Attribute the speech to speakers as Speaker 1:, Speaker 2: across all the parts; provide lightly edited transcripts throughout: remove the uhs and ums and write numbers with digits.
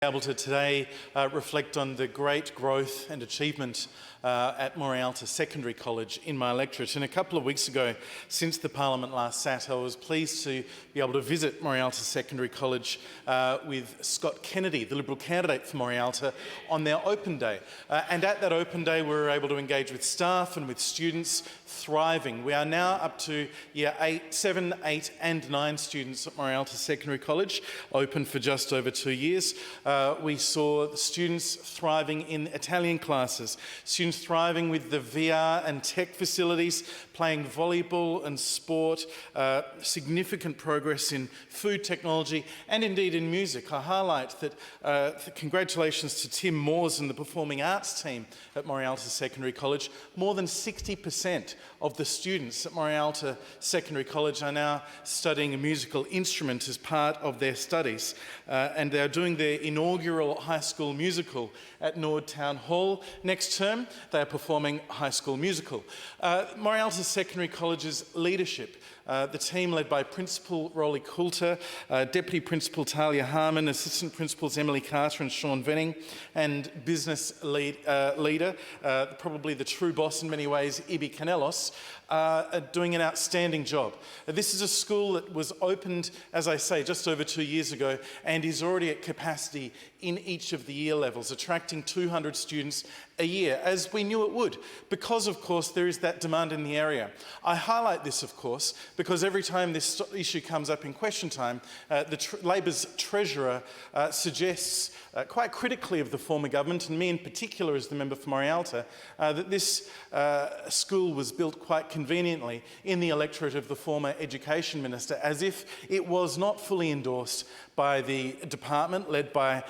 Speaker 1: Able to today reflect on the great growth and achievement at Morialta Secondary College in my electorate. And a couple of weeks ago, since the Parliament last sat, I was pleased to be able to visit Morialta Secondary College with Scott Kennedy, the Liberal candidate for Morialta, on their open day. And at that open day, we were able to engage with staff and with students thriving. We are now up to year 7, 8 and 9 students at Morialta Secondary College, open for just over 2 years. We saw the students thriving in Italian classes, students thriving with the VR and tech facilities, playing volleyball and sport, significant progress in food technology and indeed in music. I highlight that congratulations to Tim Moores and the Performing Arts team at Morialta Secondary College. More than 60% of the students at Morialta Secondary College are now studying a musical instrument as part of their studies, and they're doing their inaugural high school musical at Nord Town Hall next term. They are performing High School Musical. Morialta Secondary College's leadership, the team led by Principal Rolly Coulter, Deputy Principal Talia Harmon, Assistant Principals Emily Carter and Sean Venning, and business leader, probably the true boss in many ways, Ibi Canelos, are doing an outstanding job. This is a school that was opened, as I say, just over 2 years ago and is already at capacity in each of the year levels, attracting 200 students a year, as we knew it would, because, of course, there is that demand in the area. I highlight this, of course, because every time this issue comes up in question time, Labor's Treasurer suggests, quite critically of the former government, and me in particular as the member for Morialta, that this school was built quite conveniently in the electorate of the former Education Minister, as if it was not fully endorsed by the department, led by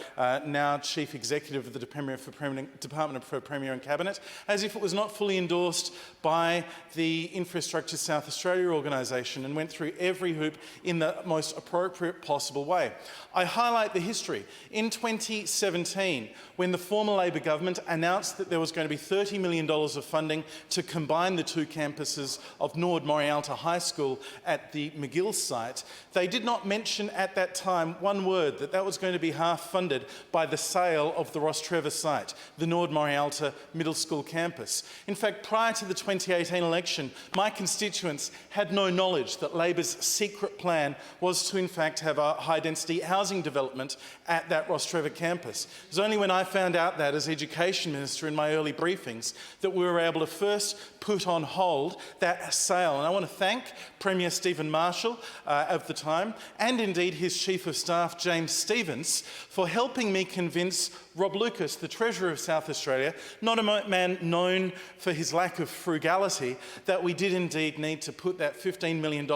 Speaker 1: now Chief Executive of the Department for Premier and Cabinet, as if it was not fully endorsed by the Infrastructure South Australia organisation and went through every hoop in the most appropriate possible way. I highlight the history. In 2017, when the former Labor government announced that there was going to be $30 million of funding to combine the two campuses of Nord Morialta High School at the McGill site, they did not mention at that time one word that that was going to be half funded by the sale of the Rostrevor site, the Nord Morialta Middle School campus. In fact, prior to the 2018 election, my constituents had no knowledge that Labor's secret plan was to in fact have a high-density housing development at that Rostrevor campus. It was only when I found out that as Education Minister in my early briefings that we were able to first put on hold that sale. And I want to thank Premier Stephen Marshall of the time, and indeed his Chief of Staff, James Stevens, for helping me convince Rob Lucas, the Treasurer of South Australia, not a man known for his lack of frugality, that we did indeed need to put that $15 million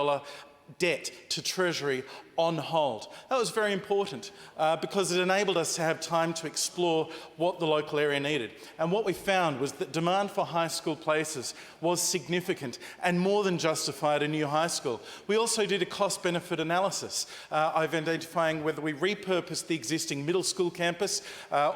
Speaker 1: debt to Treasury on hold. That was very important because it enabled us to have time to explore what the local area needed. And what we found was that demand for high school places was significant and more than justified a new high school. We also did a cost-benefit analysis of identifying whether we repurpose the existing middle school campus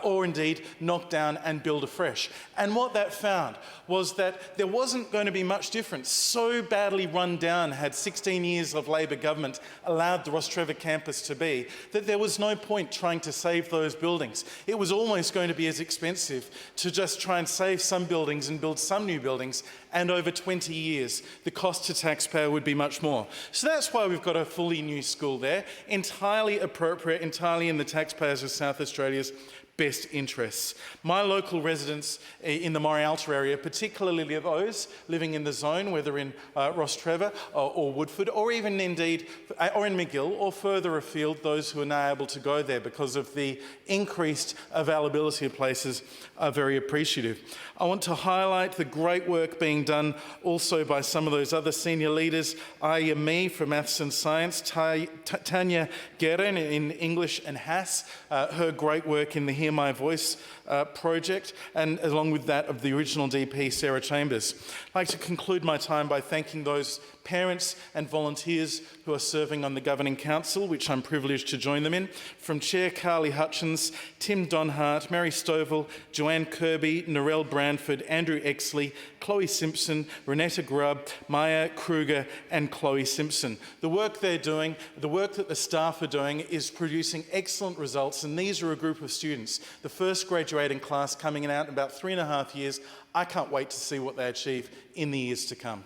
Speaker 1: or indeed knock down and build afresh. And what that found was that there wasn't going to be much difference. So badly run down had 16 years of Labor government allowed the Rostrevor campus to be, that there was no point trying to save those buildings. It was almost going to be as expensive to just try and save some buildings and build some new buildings, and over 20 years the cost to taxpayer would be much more. So that's why we've got a fully new school there, entirely appropriate, entirely in the taxpayers of South Australia's best interests. My local residents in the Morialta area, particularly those living in the zone, whether in Rostrevor or Woodford, or even indeed, or in McGill, or further afield, those who are now able to go there because of the increased availability of places, are very appreciative. I want to highlight the great work being done also by some of those other senior leaders, Aya Me for Maths and Science, Tanya Guerin in English and HASS, her great work in the Hear My Voice project, and along with that of the original DP, Sarah Chambers. I'd like to conclude my time by thanking those parents and volunteers who are serving on the Governing Council, which I'm privileged to join them in, from Chair Carly Hutchins, Tim Donhart, Mary Stovall, Joanne Kirby, Narelle Branford, Andrew Exley, Chloe Simpson, Renetta Grubb, Maya Kruger and Chloe Simpson. The work they're doing, the work that the staff are doing is producing excellent results, and these are a group of students, the first graduating class coming out in about 3.5 years. I can't wait to see what they achieve in the years to come.